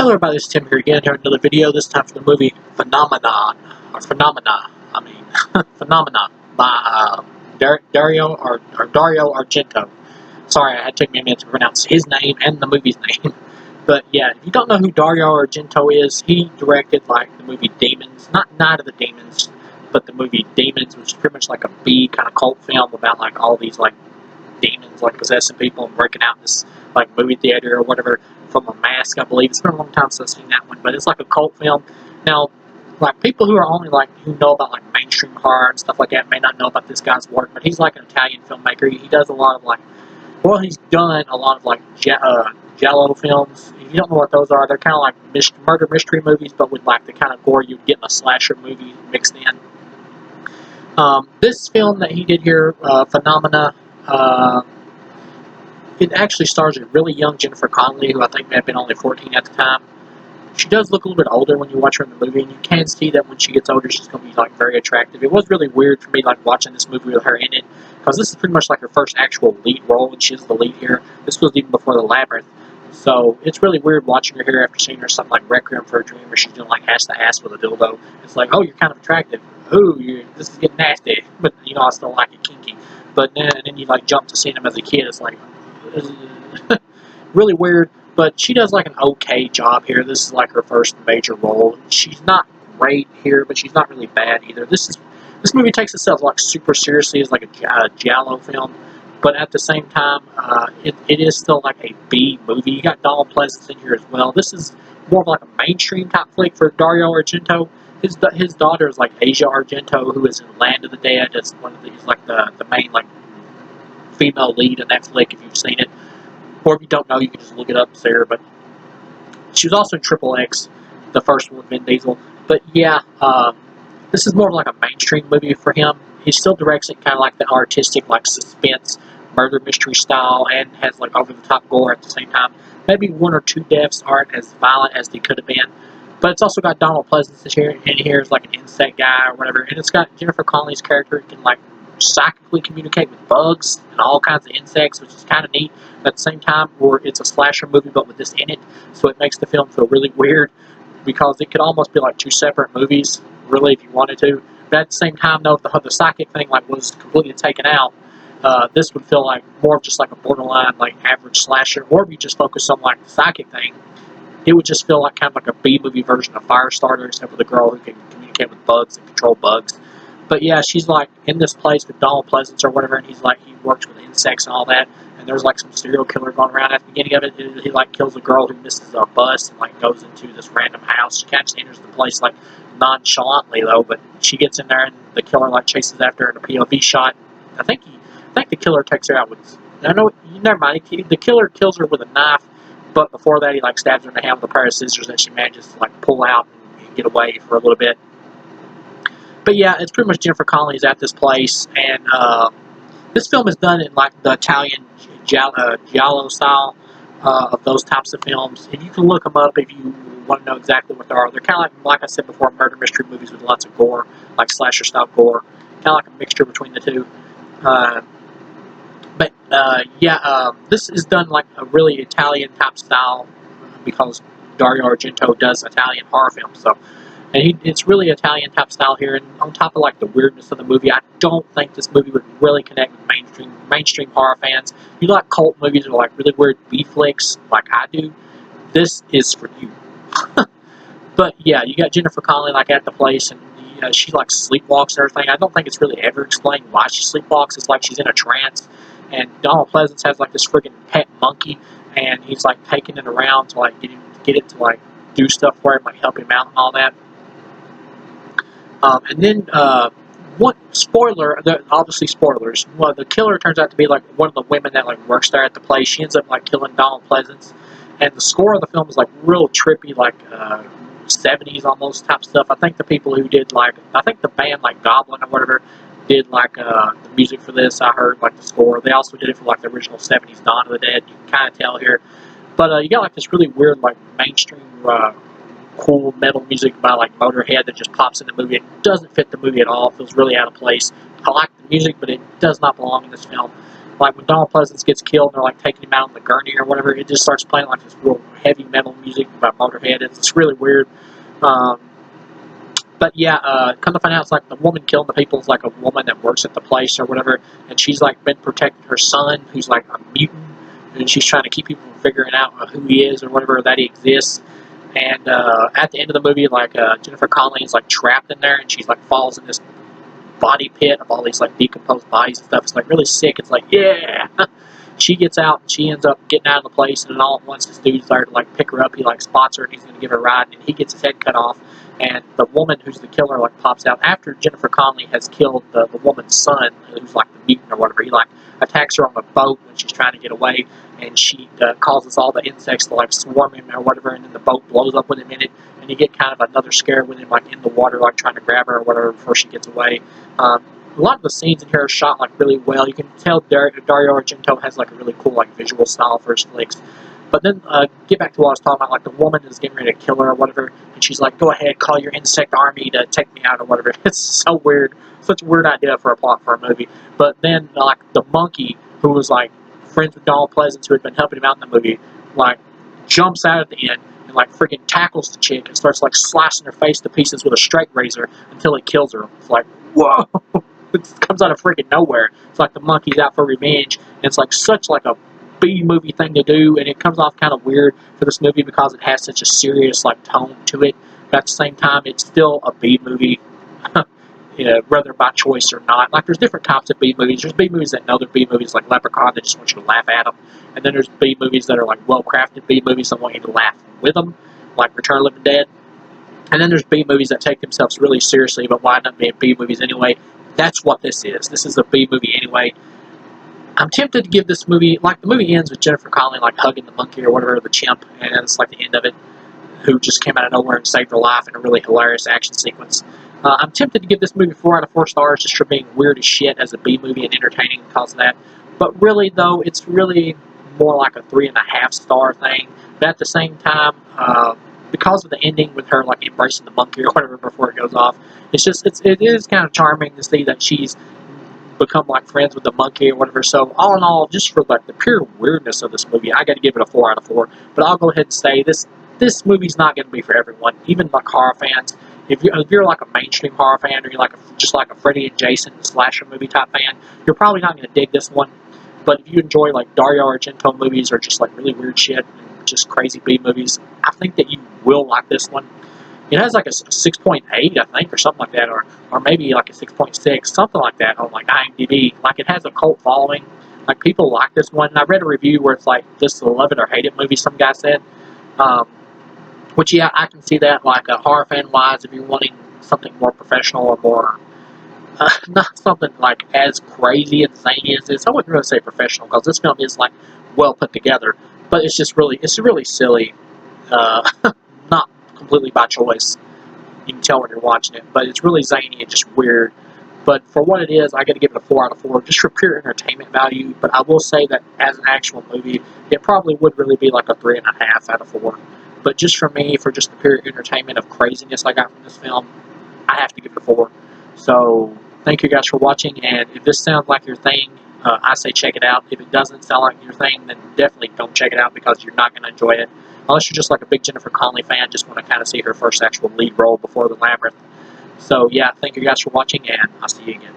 Hello everybody, this is Tim here again, here in another video, this time for the movie Phenomena, Phenomena, by Dario Argento. Sorry, it took me a minute to pronounce his name and the movie's name. But yeah, if you don't know who Dario Argento is, he directed like the movie Demons, not Night of the Demons, but the movie Demons, which is pretty much like a B kind of cult film about like all these like demons like possessing people and breaking out in this like movie theater or whatever from a mask, I believe. It's been a long time since I've seen that one, but it's like a cult film. Now, like people who are only like who know about like mainstream horror and stuff like that may not know about this guy's work, but he's like an Italian filmmaker. He does a lot of like, well, he's done a lot of like giallo films. If you don't know what those are, they're kind of like murder mystery movies, but with like the kind of gore you'd get in a slasher movie mixed in. This film that he did here, Phenomena, it actually stars a really young Jennifer Connelly, who I think may have been only 14 at the time. She does look a little bit older when you watch her in the movie, and you can see that when she gets older, she's going to be like very attractive. It was really weird for me like watching this movie with her in it, because this is pretty much like her first actual lead role, and she's the lead here. This was even before The Labyrinth. So it's really weird watching her here after seeing her something like Requiem for a Dream, where she's doing like ass to ass with a dildo. It's like, oh, you're kind of attractive. Ooh, this is getting nasty. But you know, I still like it kinky. But then you like jump to seeing him as a kid. It's like really weird. But she does like an okay job here. This is like her first major role. She's not great here, but she's not really bad either. This movie takes itself like super seriously as like a giallo film. But at the same time, it is still like a B movie. You got Donald Pleasence in here as well. This is more of like a mainstream type flick for Dario Argento. His daughter is like Asia Argento, who is in Land of the Dead. It's he's like the main like female lead in that flick, if you've seen it. Or if you don't know, you can just look it up there. But she was also in Triple X, the first one with Vin Diesel. But yeah, this is more of like a mainstream movie for him. He still directs it kind of like the artistic, like suspense, murder mystery style, and has like over-the-top gore at the same time. Maybe one or two deaths aren't as violent as they could have been. But it's also got Donald Pleasence in here as like an insect guy or whatever. And it's got Jennifer Connelly's character who can like psychically communicate with bugs and all kinds of insects, which is kind of neat. At the same time, where it's a slasher movie but with this in it, so it makes the film feel really weird, because it could almost be like two separate movies, really, if you wanted to. But at the same time, though, if the psychic thing like was completely taken out, this would feel like more of just like a borderline like average slasher. Or if you just focus on like the psychic thing, it would just feel like kind of like a B movie version of Firestarter, except for the girl who can communicate with bugs and control bugs. But yeah, she's like in this place with Donald Pleasence or whatever, and he's like, he works with insects and all that. And there's like some serial killer going around at the beginning of it. He like kills a girl who misses a bus and like goes into this random house. She kind of enters the place like nonchalantly though, but she gets in there and the killer like chases after her in a POV shot. I think the killer takes her out with. Never mind. The killer kills her with a knife, but before that he like stabs her in the hand with a pair of scissors that she manages to like pull out and get away for a little bit. But yeah, it's pretty much Jennifer Connelly's at this place, and this film is done in like the Italian giallo style of those types of films. And you can look them up if you want to know exactly what they are. They're kind of like I said before, murder mystery movies with lots of gore, like slasher style gore, kind of like a mixture between the two. This is done like a really Italian type style, because Dario Argento does Italian horror films, so. And it's really Italian type style here, and on top of like the weirdness of the movie, I don't think this movie would really connect with mainstream horror fans. You like cult movies or like really weird B flicks like I do, this is for you. But yeah, you got Jennifer Connelly like at the place, and she like sleepwalks and everything. I don't think it's really ever explained why she sleepwalks. It's like she's in a trance, and Donald Pleasence has like this friggin' pet monkey, and he's like taking it around to like get it to like do stuff for him, like help him out and all that. And then, obviously spoilers, well, the killer turns out to be like one of the women that like works there at the place. She ends up like killing Donald Pleasence, and the score of the film is like real trippy, like 70s almost type stuff. I think the people who did I think the band like Goblin or whatever did like the music for this. I heard like the score. They also did it for like the original 70s Dawn of the Dead. You can kind of tell here, but you got like this really weird like mainstream cool metal music by like Motorhead that just pops in the movie. It doesn't fit the movie at all. It feels really out of place. I like the music, but it does not belong in this film. Like when Donald Pleasence gets killed and they're like taking him out on the gurney or whatever, it just starts playing like this real heavy metal music by Motorhead. It's really weird. Um, but yeah, come to find out, it's like the woman killing the people is like a woman that works at the place or whatever, and she's like been protecting her son, who's like a mutant, and she's trying to keep people from figuring out who he is or whatever, that he exists. And at the end of the movie, like Jennifer Connelly is like trapped in there, and she's like falls in this body pit of all these like decomposed bodies and stuff. It's like really sick. It's like, yeah. She gets out and she ends up getting out of the place, and then all at once this dude's there to like pick her up. He like spots her and he's gonna give her a ride, and he gets his head cut off. And the woman who's the killer like pops out after Jennifer Connelly has killed the woman's son, who's like the mutant or whatever. He like attacks her on the boat when she's trying to get away, and she causes all the insects to like swarm him or whatever, and then the boat blows up with him in it, and you get kind of another scare with him like in the water, like trying to grab her or whatever before she gets away. A lot of the scenes in here are shot like really well. You can tell Dario Argento has like a really cool like visual style for his flicks. But then get back to what I was talking about. Like the woman is getting ready to kill her or whatever, and she's like, "Go ahead, call your insect army to take me out or whatever." It's so weird, such a weird idea for a plot for a movie. But then like the monkey who was like friends with Donald Pleasence, who had been helping him out in the movie, like jumps out at the end and like freaking tackles the chick and starts like slicing her face to pieces with a straight razor until it kills her. It's like, whoa. It comes out of freaking nowhere. It's like the monkey's out for revenge. And it's like such like a B movie thing to do, and it comes off kind of weird for this movie because it has such a serious like tone to it. But at the same time, it's still a B movie, whether by choice or not. Like there's different types of B movies. There's B movies that know they're B movies, like Leprechaun, that just want you to laugh at them. And then there's B movies that are like well-crafted B movies that want you to laugh with them, like Return of the Living Dead. And then there's B movies that take themselves really seriously but wind up being B movies anyway. That's what this is. This is a B movie anyway. I'm tempted to give this movie, like the movie ends with Jennifer Connelly like hugging the monkey or whatever, the chimp, and it's like the end of it, who just came out of nowhere and saved her life in a really hilarious action sequence. I'm tempted to give this movie 4 out of 4 stars just for being weird as shit as a B movie and entertaining because of that. But really though, it's really more like a 3.5 star thing. But at the same time, because of the ending with her like embracing the monkey or whatever before it goes off, it is kind of charming to see that she's become like friends with the monkey or whatever. So all in all, just for like the pure weirdness of this movie, I got to give it a 4 out of 4. But I'll go ahead and say this movie's not going to be for everyone, even like horror fans. If you're like a mainstream horror fan, or you're like just like a Freddy and Jason slasher movie type fan, you're probably not going to dig this one. But if you enjoy like Dario Argento movies or just like really weird shit and just crazy B movies, I think that you will like this one. It has like a 6.8, I think, or something like that, or maybe like a 6.6, something like that on like IMDb. Like it has a cult following. Like people like this one. And I read a review where it's like this is a love it or hate it movie. Some guy said, which yeah, I can see that. Like a horror fan wise, if you're wanting something more professional or more, not something like as crazy and zany as this. I wouldn't really say professional because this film is like well put together, but it's really silly. Not completely by choice. You can tell when you're watching it, but it's really zany and just weird. But for what it is, I got to give it a 4 out of 4, just for pure entertainment value. But I will say that as an actual movie, it probably would really be like a 3.5 out of 4. But just for me, for just the pure entertainment of craziness I got from this film, I have to give it a 4. So thank you guys for watching, and if this sounds like your thing, I say check it out. If it doesn't sound like your thing, then definitely don't check it out because you're not going to enjoy it. Unless you're just like a big Jennifer Connelly fan, just want to kind of see her first actual lead role before The Labyrinth. So yeah, thank you guys for watching, and I'll see you again.